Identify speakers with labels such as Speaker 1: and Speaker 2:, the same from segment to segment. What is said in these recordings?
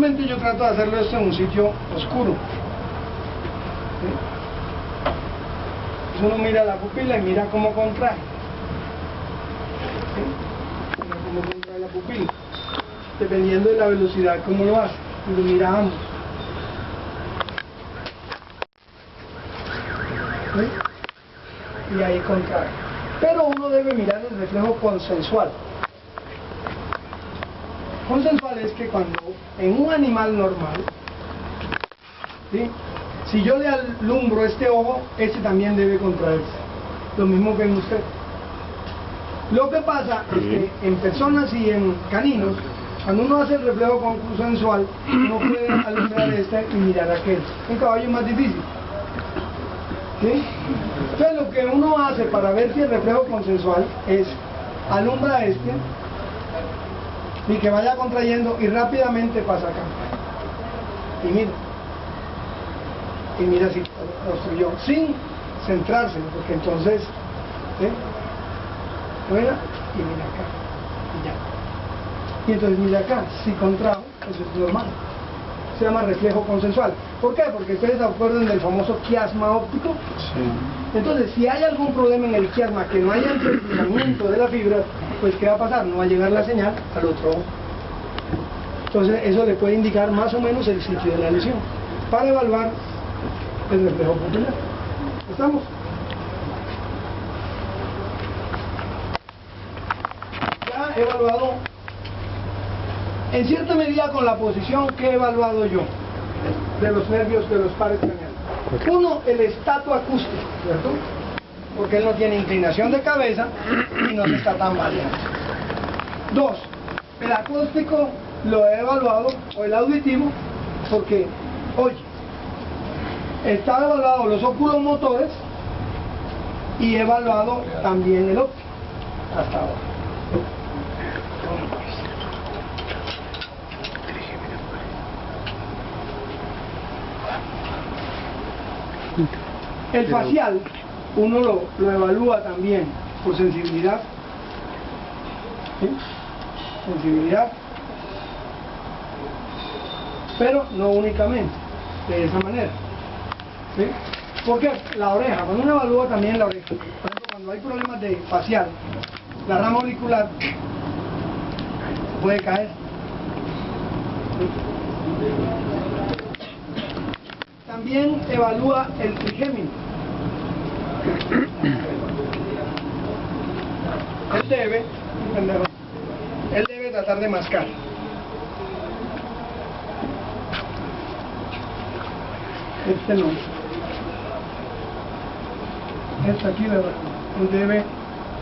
Speaker 1: Normalmente yo trato de hacerlo esto en un sitio oscuro. ¿Sí? Uno mira la pupila y mira cómo contrae. ¿Sí? Mira cómo contrae la pupila. Dependiendo de la velocidad, cómo lo hace. Y lo mira ambos. ¿Sí? Y ahí contrae. Pero uno debe mirar el reflejo consensual. Consensual es que cuando en un animal normal, ¿sí?, si yo le alumbro este ojo, este también debe contraerse. Lo mismo que en usted. Lo que pasa es que en personas y en caninos, cuando uno hace el reflejo consensual, uno puede alumbrar este y mirar aquel. En caballo es más difícil. ¿Sí? Entonces lo que uno hace para ver si el reflejo consensual es alumbra este y que vaya contrayendo y rápidamente pasa acá. Y mira si obstruyó, sin centrarse, porque entonces, ¿sí?, fuera y mira acá, y ya. Y entonces mira acá, si contrajo, eso es normal. Se llama reflejo consensual. ¿Por qué? Porque ustedes se acuerdan del famoso quiasma óptico. Sí. Entonces, si hay algún problema en el quiasma, que no haya entrelazamiento de la fibra, pues ¿qué va a pasar? No va a llegar la señal al otro ojo. Entonces, eso le puede indicar más o menos el sitio de la lesión para evaluar el reflejo pupilar. ¿Estamos? Ya he evaluado en cierta medida con la posición que he evaluado yo de los nervios de los pares craneales. Uno, el estato acústico, ¿cierto? Porque él no tiene inclinación de cabeza y no se está tambaleando. Dos, el acústico lo he evaluado, o el auditivo, porque oye. Está evaluado los oculomotores y he evaluado también el óptico hasta ahora. El facial uno lo evalúa también por sensibilidad. ¿Sí? Sensibilidad, pero no únicamente de esa manera. ¿Sí? Porque la oreja, cuando uno evalúa también la oreja, por ejemplo, cuando hay problemas de facial, la rama auricular se puede caer. ¿Sí? También evalúa el trigémino. Él debe tratar de mascar. Este no. Este aquí él debe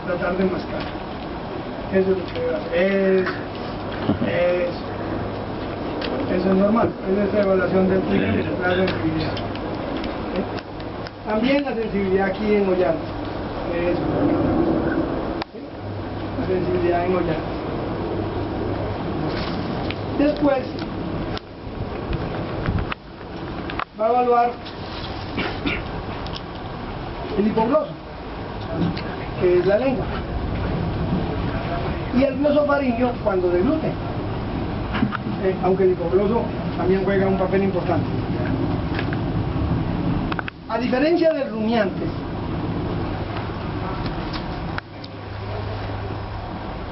Speaker 1: tratar de mascar. Eso es lo que debe hacer. Eso es normal. Esa es la evaluación del trigémino, la sensibilidad. ¿Sí? También la sensibilidad aquí en hollar. Eso. ¿Sí? La sensibilidad en hollar. Después va a evaluar el hipogloso, que es la lengua, y el glosofaringio cuando deglute, aunque el hipogloso también juega un papel importante. A diferencia del rumiante,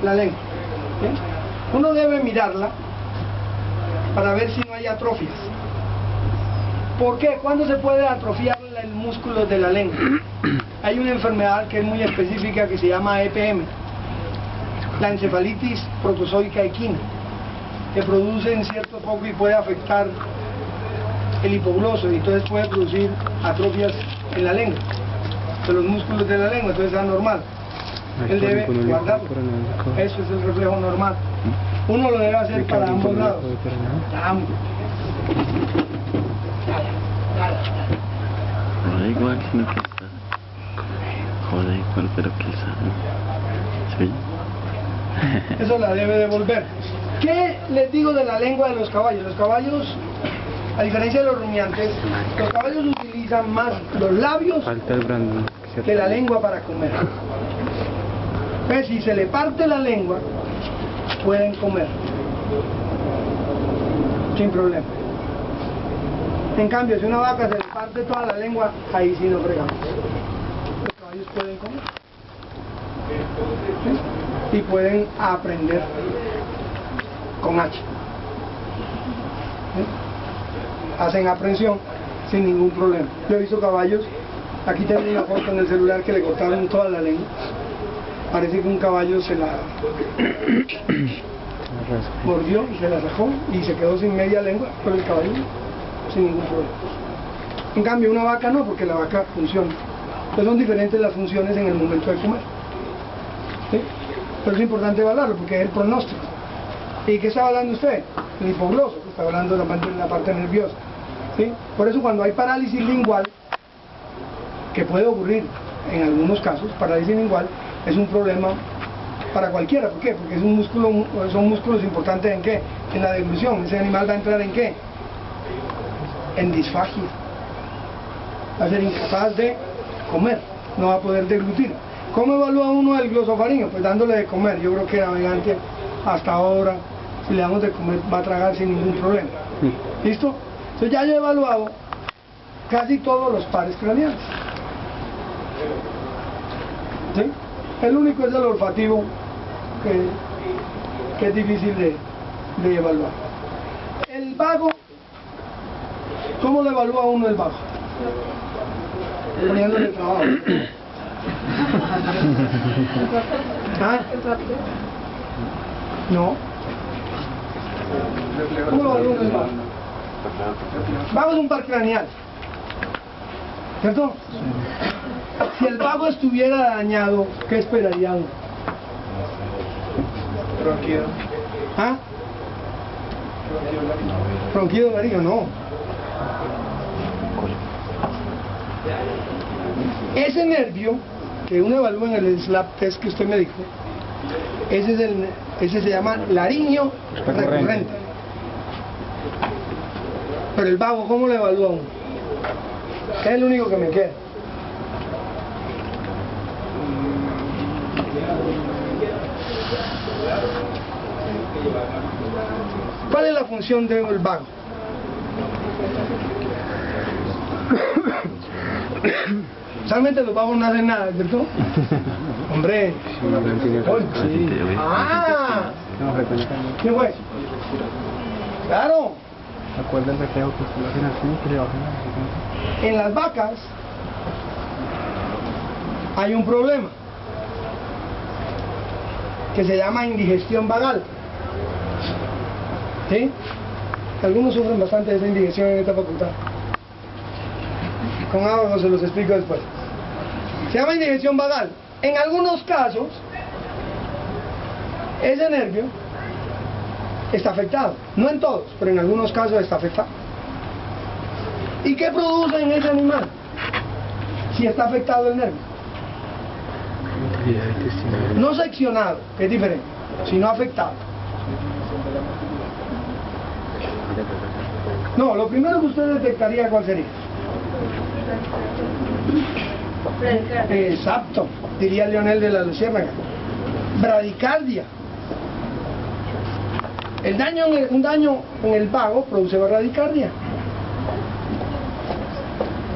Speaker 1: la lengua, ¿sí?, uno debe mirarla para ver si no hay atrofias. ¿Por qué? ¿Cuándo se puede atrofiar el músculo de la lengua? Hay una enfermedad que es muy específica que se llama EPM, la encefalitis protozoica equina, que produce en cierto foco y puede afectar el hipogloso y entonces puede producir atrofias en la lengua, de los músculos de la lengua, entonces es anormal. Él debe guardarlo. Eso es el reflejo normal. Uno lo debe hacer para ambos lados.
Speaker 2: Joder, igual, sino que está. Joder, igual, pero que sabe. ¿Sí?
Speaker 1: Eso la debe devolver. ¿Qué les digo de la lengua de los caballos? Los caballos, a diferencia de los rumiantes, los caballos utilizan más los labios que la lengua para comer. Pues si se le parte la lengua, pueden comer. sin problema. En cambio, si una vaca se le parte toda la lengua, ahí sí no fregamos. Los caballos pueden comer, ¿sí? Y pueden aprender con H, ¿sí? Hacen aprensión sin ningún problema. Yo he visto caballos, aquí tengo una foto en el celular que le cortaron toda la lengua. Parece que un caballo se la mordió y se la sacó y se quedó sin media lengua, pero el caballo sin ningún problema. En cambio una vaca no, porque la vaca funciona. Entonces son diferentes las funciones en el momento de comer, ¿sí? Pero es importante evaluarlo porque es el pronóstico. ¿Y qué está hablando usted? El hipogloso, está hablando de la parte nerviosa, ¿sí? Por eso cuando hay parálisis lingual, que puede ocurrir en algunos casos, parálisis lingual es un problema para cualquiera. ¿Por qué? Porque es un músculo, son músculos importantes en qué, en la deglución. Ese animal va a entrar en qué, en disfagia, va a ser incapaz de comer, no va a poder deglutir. ¿Cómo evalúa uno el glosofaringeo? Pues dándole de comer. Yo creo que el navegante hasta ahora, si le damos de comer, va a tragar sin ningún problema. ¿Listo? Entonces ya yo he evaluado casi todos los pares craneales, ¿sí? El único es el olfativo, que es difícil de evaluar. El vago, ¿cómo lo evalúa uno el vago? Poniéndole trabajo. ¿Ah? No. ¿Cómo lo evalúa uno el vago? Vago es un par craneal, ¿cierto? Si el vago estuviera dañado, ¿qué esperaría uno?
Speaker 3: Bronquido.
Speaker 1: ¿Ah? Bronquido laringo, no. Ese nervio que uno evalúa en el SLAP test que usted me dijo, ese se llama laringio recurrente. Pero el vago, ¿cómo lo evalúa uno? Es el único que me queda. ¿Cuál es la función del vago? Realmente los vagos no hacen nada, ¿cierto? Hombre. Sí. Ah, ¿qué fue? Claro.
Speaker 3: ¿Acuerda el reflejo que usted lo hacen así, que le bajan la frecuencia?
Speaker 1: En las vacas hay un problema que se llama indigestión vagal, ¿sí? Algunos sufren bastante de esa indigestión en esta facultad. Con agua se los explico después. Se llama indigestión vagal. En algunos casos ese nervio está afectado, no en todos, pero en algunos casos está afectado. ¿Y qué produce en ese animal si está afectado el nervio? No seccionado, que es diferente, sino afectado. No, lo primero que usted detectaría, ¿cuál sería? Exacto, diría Leonel de la Luciérnaga. Bradicardia. Un daño en el vago produce bradicardia.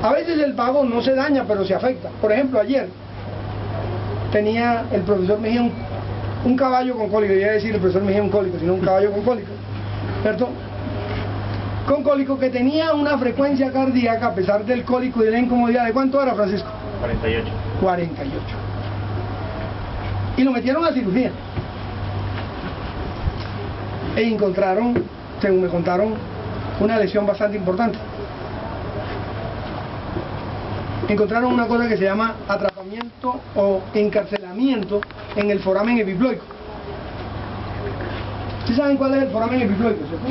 Speaker 1: A veces el vago no se daña, pero se afecta. Por ejemplo, ayer tenía el profesor Mejía un caballo con cólico. Yo iba a decir el profesor Mejía un cólico, sino un caballo con cólico, ¿cierto? Con cólico que tenía una frecuencia cardíaca, a pesar del cólico y de la incomodidad. ¿De cuánto era, Francisco?
Speaker 3: 48.
Speaker 1: 48. Y lo metieron a cirugía. E encontraron, según me contaron, una lesión bastante importante. Encontraron una cosa que se llama atrapamiento o encarcelamiento en el foramen epiploico. ¿Sí saben cuál es el foramen epiploico, cierto?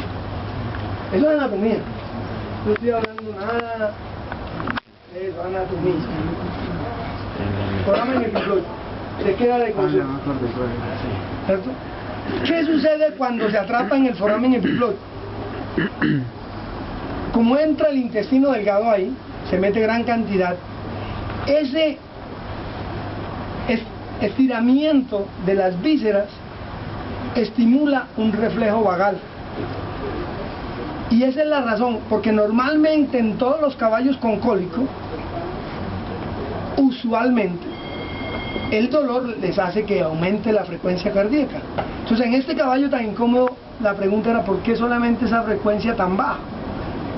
Speaker 1: Eso es anatomía. No estoy hablando nada de eso, anatomía. Foramen epiploico. Se queda de concepto, ¿cierto? ¿Qué sucede cuando se atrapa en el foramen epiploico? Como entra el intestino delgado ahí, se mete gran cantidad, ese estiramiento de las vísceras estimula un reflejo vagal. Y esa es la razón, porque normalmente en todos los caballos con cólico, usualmente, el dolor les hace que aumente la frecuencia cardíaca. Entonces en este caballo tan incómodo, la pregunta era ¿por qué solamente esa frecuencia tan baja?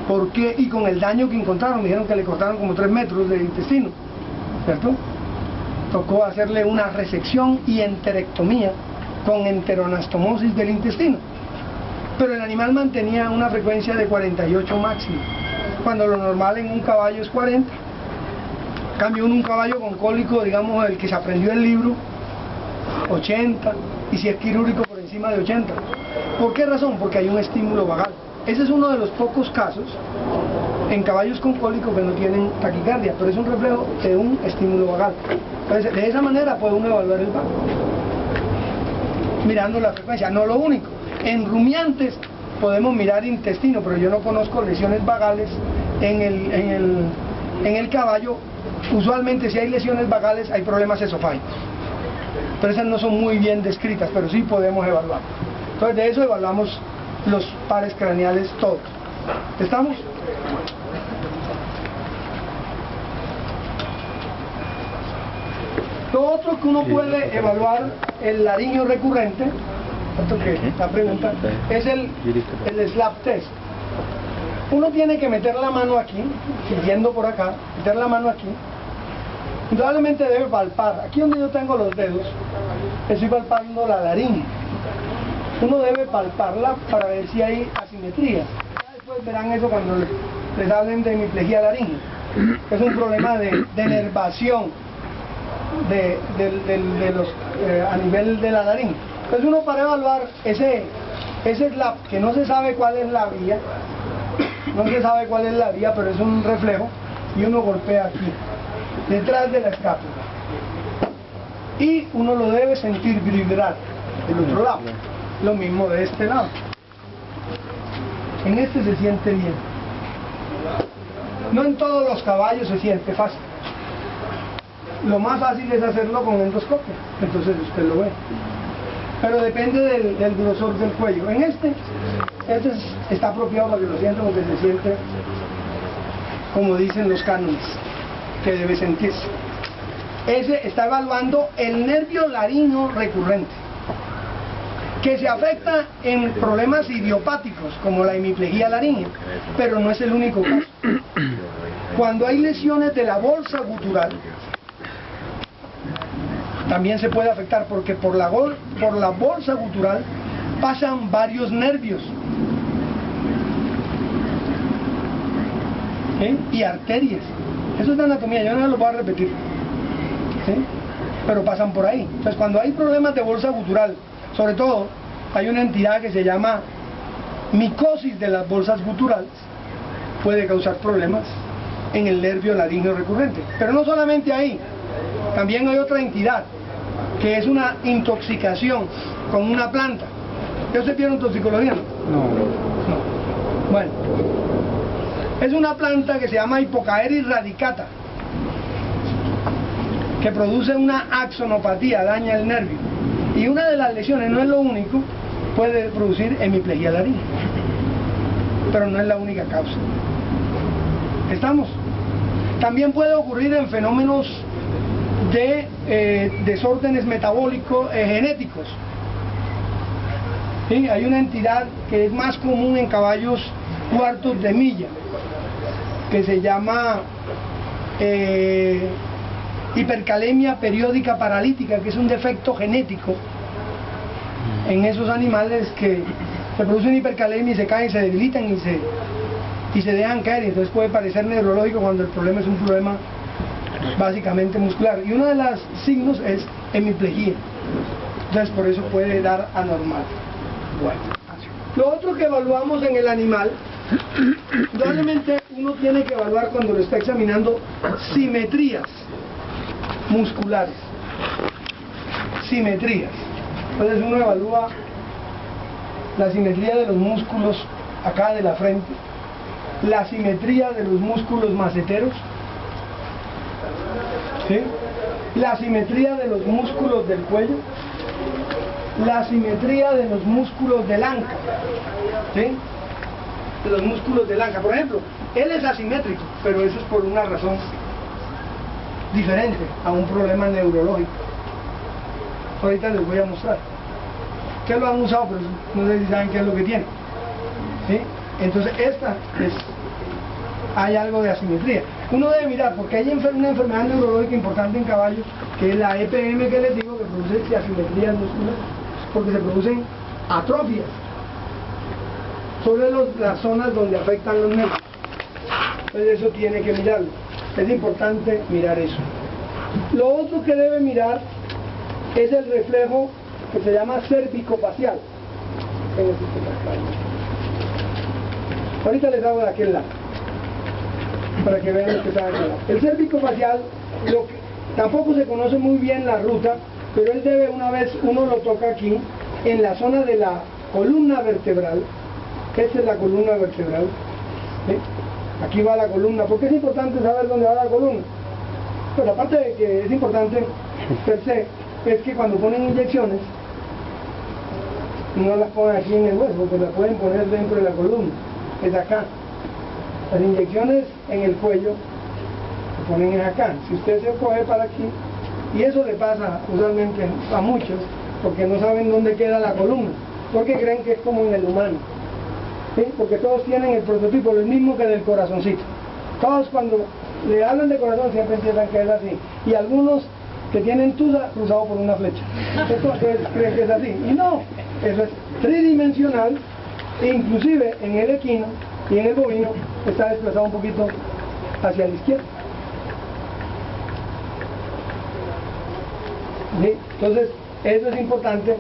Speaker 1: ¿Por qué? Y con el daño que encontraron, me dijeron que le cortaron como 3 metros de intestino, ¿cierto? Tocó hacerle una resección y enterectomía con enteroanastomosis del intestino. Pero el animal mantenía una frecuencia de 48 máximo, cuando lo normal en un caballo es 40. En cambio, un caballo con cólico, digamos, el que se aprendió el libro, 80, y si es quirúrgico por encima de 80. ¿Por qué razón? Porque hay un estímulo vagal. Ese es uno de los pocos casos en caballos con cólico que no tienen taquicardia, pero es un reflejo de un estímulo vagal. Entonces, de esa manera puede uno evaluar el vago, mirando la frecuencia. No lo único, en rumiantes podemos mirar intestino, pero yo no conozco lesiones vagales en el caballo. Usualmente si hay lesiones vagales hay problemas esofágicos, pero esas no son muy bien descritas, pero sí podemos evaluar. Entonces de eso evaluamos los pares craneales todos. ¿Estamos? Lo otro que uno puede evaluar, el laringio recurrente, esto que la pregunta, es el slap test. Uno tiene que meter la mano aquí, siguiendo por acá, meter la mano aquí. Indudablemente debe palpar. Aquí donde yo tengo los dedos, estoy palpando la laringe. Uno debe palparla para ver si hay asimetría. Después verán eso cuando les hablen de hemiplegia laringe. Es un problema de nervación a nivel de la laringe. Entonces uno, para evaluar ese slap, que no se sabe cuál es la vía, pero es un reflejo, y uno golpea aquí, detrás de la escápula, y uno lo debe sentir vibrar del otro lado. Lo mismo de este lado. En este se siente bien. No en todos los caballos se siente fácil. Lo más fácil es hacerlo con endoscopia, entonces usted lo ve. Pero depende del grosor del cuello. En este está apropiado para que lo sienta, porque se siente, como dicen los cánones, que debe sentirse. Ese está evaluando el nervio laringio recurrente, que se afecta en problemas idiopáticos, como la hemiplegia laringea, pero no es el único caso. Cuando hay lesiones de la bolsa gutural, también se puede afectar, porque por la bolsa gutural pasan varios nervios, y arterias. Eso es de anatomía, yo no lo voy a repetir, pero pasan por ahí. Entonces, cuando hay problemas de bolsa gutural, sobre todo hay una entidad que se llama micosis de las bolsas guturales, puede causar problemas en el nervio laringio recurrente. Pero no solamente ahí, también hay otra entidad, que es una intoxicación con una planta. ¿Ya ustedes vieron toxicología? No. Bueno, es una planta que se llama Hipocaeris radicata, que produce una axonopatía, daña el nervio. Y una de las lesiones, no es lo único, puede producir hemiplegia laringea, pero no es la única causa. ¿Estamos? También puede ocurrir en fenómenos de desórdenes metabólicos genéticos. ¿Sí? Hay una entidad que es más común en caballos cuartos de milla, que se llama hipercalemia periódica paralítica, que es un defecto genético en esos animales que se producen hipercalemia y se caen, se debilitan y se dejan caer, y entonces puede parecer neurológico cuando el problema es un problema básicamente muscular. Y uno de los signos es hemiplegia, entonces por eso puede dar anormal. Bueno, lo otro que evaluamos en el animal, probablemente uno tiene que evaluar cuando lo está examinando simetrías musculares. Simetrías. Entonces uno evalúa la simetría de los músculos acá de la frente, la simetría de los músculos maceteros, ¿sí? La simetría de los músculos del cuello, la simetría de los músculos del anca, ¿sí? de los músculos del anca. Por ejemplo, él es asimétrico, pero eso es por una razón diferente a un problema neurológico. Ahorita les voy a mostrar que lo han usado, pero no sé si saben qué es lo que tiene, ¿sí? Entonces hay algo de asimetría. Uno debe mirar, porque hay una enfermedad neurológica importante en caballos, que es la EPM que les digo, que produce asimetrías musculares, porque se producen atrofias sobre las zonas donde afectan los nervios. Entonces eso tiene que mirarlo. Es importante mirar eso. Lo otro que debe mirar es el reflejo que se llama cervicofacial. Ahorita les hago de aquel lado, para que vean lo que está aquí. El cervicofacial, tampoco se conoce muy bien la ruta, pero él debe, una vez uno lo toca aquí, en la zona de la columna vertebral. Esta es la columna vertebral, ¿sí? Aquí va la columna. ¿Por qué es importante saber dónde va la columna? Pues aparte de que es importante per se, es que cuando ponen inyecciones, no las ponen aquí en el hueso, porque las pueden poner dentro de la columna, es acá. Las inyecciones en el cuello se ponen acá. Si usted se coge para aquí, y eso le pasa usualmente a muchos, porque no saben dónde queda la columna, porque creen que es como en el humano, ¿sí? Porque todos tienen el prototipo, lo mismo que del corazoncito. Todos cuando le hablan de corazón siempre empiezan que es así, y algunos que tienen tusa cruzado por una flecha. Entonces creen que es así, y no, eso es tridimensional, e inclusive en el equino y en el bovino está desplazado un poquito hacia la izquierda. ¿Sí? Entonces eso es importante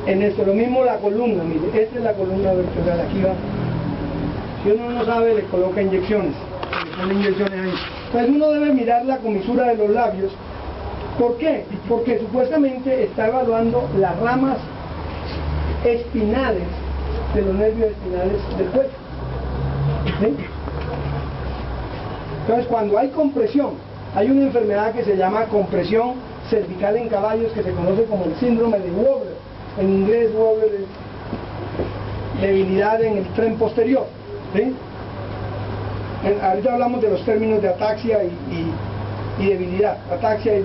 Speaker 1: en esto. Lo mismo la columna, mire, esta es la columna vertebral, aquí va. Si uno no sabe, le coloca inyecciones, le pone inyecciones ahí. Entonces uno debe mirar la comisura de los labios. ¿Por qué? Porque supuestamente está evaluando las ramas espinales de los nervios espinales del cuello, ¿sí? Entonces cuando hay compresión, hay una enfermedad que se llama compresión cervical en caballos, que se conoce como el síndrome de Wobler. En inglés Wobler es debilidad en el tren posterior, ¿sí? Ahorita hablamos de los términos de ataxia y debilidad, ataxia y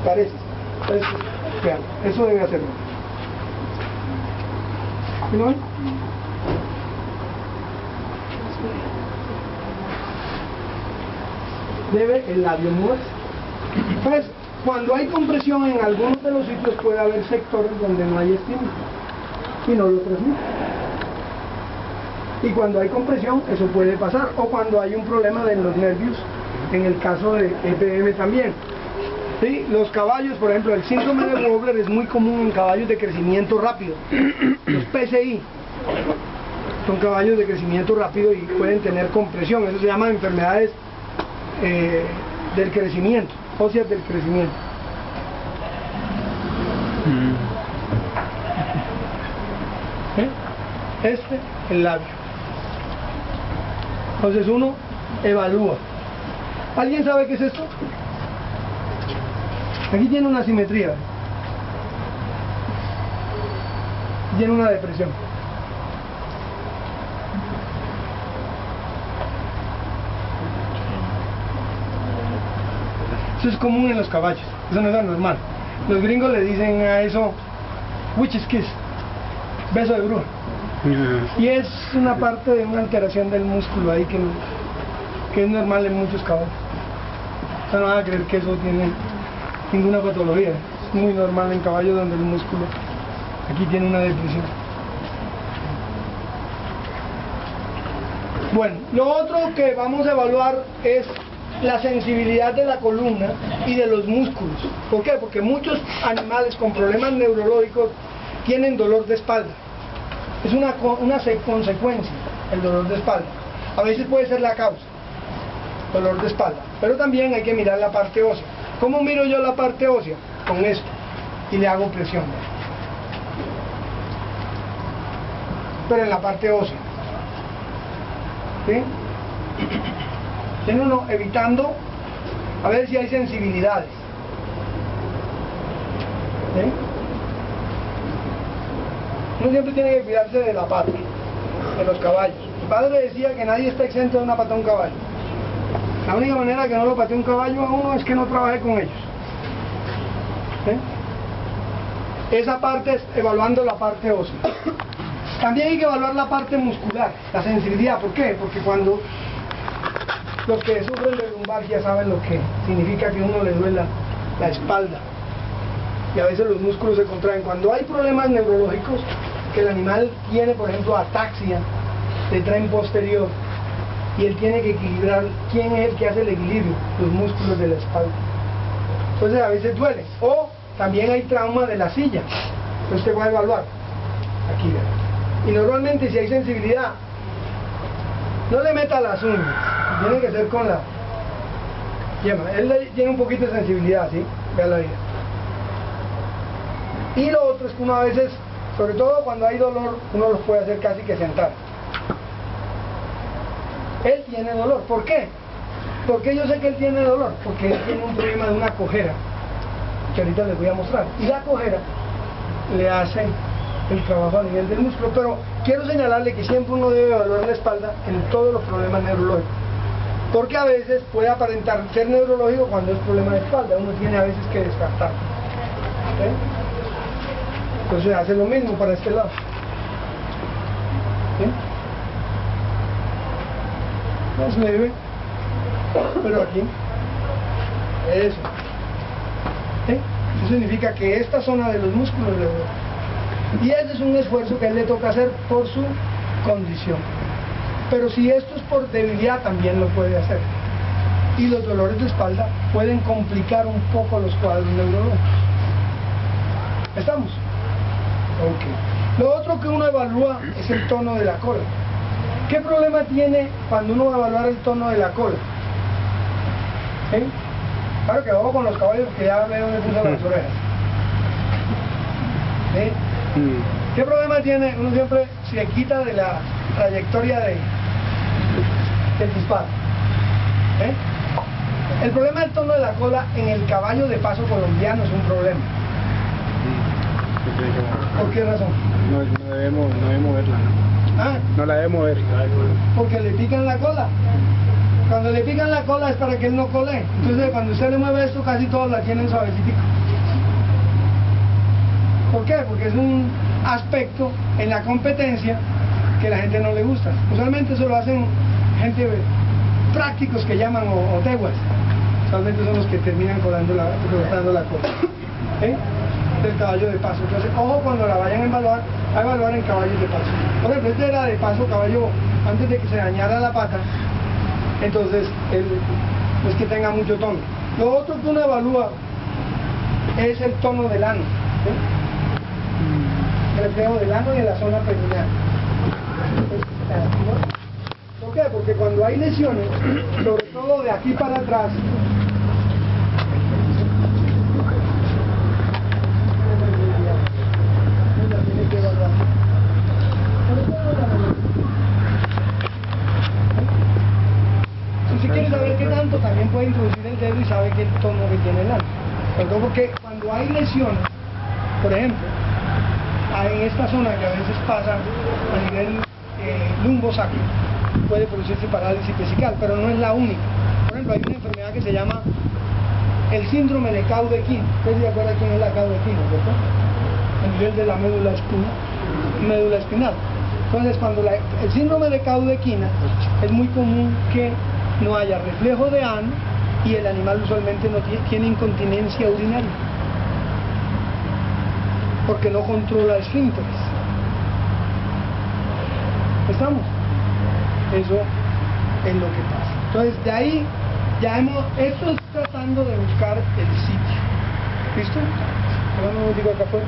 Speaker 1: paresis. Entonces, vean, eso debe hacerlo. ¿No? Debe el labio moverse. Pues cuando hay compresión en algunos de los sitios puede haber sectores donde no hay estímulo y no lo transmite. Y cuando hay compresión eso puede pasar, o cuando hay un problema de los nervios, en el caso de EPM también. ¿Sí? Los caballos, por ejemplo, el síndrome de Wobler es muy común en caballos de crecimiento rápido. Los PCI son caballos de crecimiento rápido y pueden tener compresión. Eso se llama enfermedades del crecimiento, óseas del crecimiento. El labio. Entonces uno evalúa. ¿Alguien sabe qué es esto? Aquí tiene una simetría, tiene una depresión. Eso es común en los caballos, eso no es normal. Los gringos le dicen a eso witch's kiss, beso de bruja. Y es una parte de una alteración del músculo ahí que es normal en muchos caballos. O sea, no van a creer que eso tiene ninguna patología, es muy normal en caballos donde el músculo aquí tiene una depresión. Bueno, lo otro que vamos a evaluar es la sensibilidad de la columna y de los músculos. ¿Por qué? Porque muchos animales con problemas neurológicos tienen dolor de espalda. Es una consecuencia el dolor de espalda. A veces puede ser la causa, dolor de espalda, pero también hay que mirar la parte ósea. ¿Cómo miro yo la parte ósea? Con esto, y le hago presión. Pero en la parte ósea, ¿sí? Tiene uno evitando a ver si hay sensibilidades, ¿sí? Uno siempre tiene que cuidarse de la pata, de los caballos. padre decía que nadie está exento de una pata de un caballo. La única manera que no lo patee un caballo a uno es que no trabaje con ellos. Esa parte es evaluando la parte ósea. También hay que evaluar la parte muscular, la sensibilidad. ¿Por qué? Porque cuando los que sufren de lumbalgia saben lo que significa que a uno le duela la espalda y a veces los músculos se contraen. Cuando hay problemas neurológicos, que el animal tiene, por ejemplo, ataxia de tren posterior y él tiene que equilibrar, ¿quién es el que hace el equilibrio? Los músculos de la espalda. Entonces a veces duele. O también hay trauma de la silla. Entonces usted va a evaluar. Aquí, ¿verdad? Y normalmente si hay sensibilidad, no le meta las uñas, tiene que ser con la yema. Él tiene un poquito de sensibilidad, ¿sí? Véalo ahí. Y lo otro es que uno a veces, sobre todo cuando hay dolor, uno los puede hacer casi que sentar. Él tiene dolor. ¿Por qué? Porque yo sé que él tiene dolor, porque él tiene un problema de una cojera, que ahorita les voy a mostrar. Y la cojera le hace el trabajo a nivel del músculo, pero quiero señalarle que siempre uno debe evaluar la espalda en todos los problemas neurológicos, porque a veces puede aparentar ser neurológico cuando es problema de espalda, uno tiene a veces que descartar. ¿Okay? Entonces hace lo mismo para este lado. ¿Sí? Es leve, pero aquí, eso. ¿Sí? Eso significa que esta zona de los músculos le duele. Y ese es un esfuerzo que a él le toca hacer por su condición. Pero si esto es por debilidad, también lo puede hacer. Y los dolores de espalda pueden complicar un poco los cuadros neurológicos. ¿Estamos? Ok. Lo otro que uno evalúa es el tono de la cola. ¿Qué problema tiene cuando uno va a evaluar el tono de la cola? ¿Sí? Claro que ojo con los caballos, que ya veo dónde puso las orejas. ¿Sí? ¿Qué problema tiene? Uno siempre se quita de la trayectoria del disparo. El problema del tono de la cola en el caballo de paso colombiano es un problema. ¿Por qué razón?
Speaker 3: No debemos moverla, ¿no?
Speaker 1: ¿Ah?
Speaker 3: No la debemos mover.
Speaker 1: Porque le pican la cola. Cuando le pican la cola es para que él no cole. Entonces cuando usted le mueve esto, casi todos la tienen suavecita. ¿Por qué? Porque es un aspecto en la competencia que a la gente no le gusta. Usualmente eso lo hacen gente prácticos que llaman o teguas. Usualmente son los que terminan cortando la cola. Del caballo de paso. Entonces, ojo cuando la vayan a evaluar en caballos de paso. Por ejemplo, este era de paso caballo antes de que se dañara la pata. Entonces, no es que tenga mucho tono. Lo otro que uno evalúa es el tono del ano. El reflejo del ano y de la zona perineal. ¿Por qué? Porque cuando hay lesiones, sobre todo de aquí para atrás, si quiere saber qué tanto, también puede introducir el dedo y sabe qué tono que tiene el ano. Porque cuando hay lesiones, por ejemplo, en esta zona que a veces pasa a nivel lumbosacro, puede producirse parálisis vesical, pero no es la única. Por ejemplo, hay una enfermedad que se llama el síndrome de Caudequino. ¿Ustedes se acuerdan quién es la Caudequino, cierto? A nivel de la médula espinal. Entonces, cuando el síndrome de Caudequina, es muy común que no haya reflejo de ano y el animal usualmente no tiene incontinencia urinaria, porque no controla esfínteres. ¿Estamos? Eso es lo que pasa. Entonces, de ahí esto es tratando de buscar el sitio. ¿Listo? Ahora no digo acá afuera.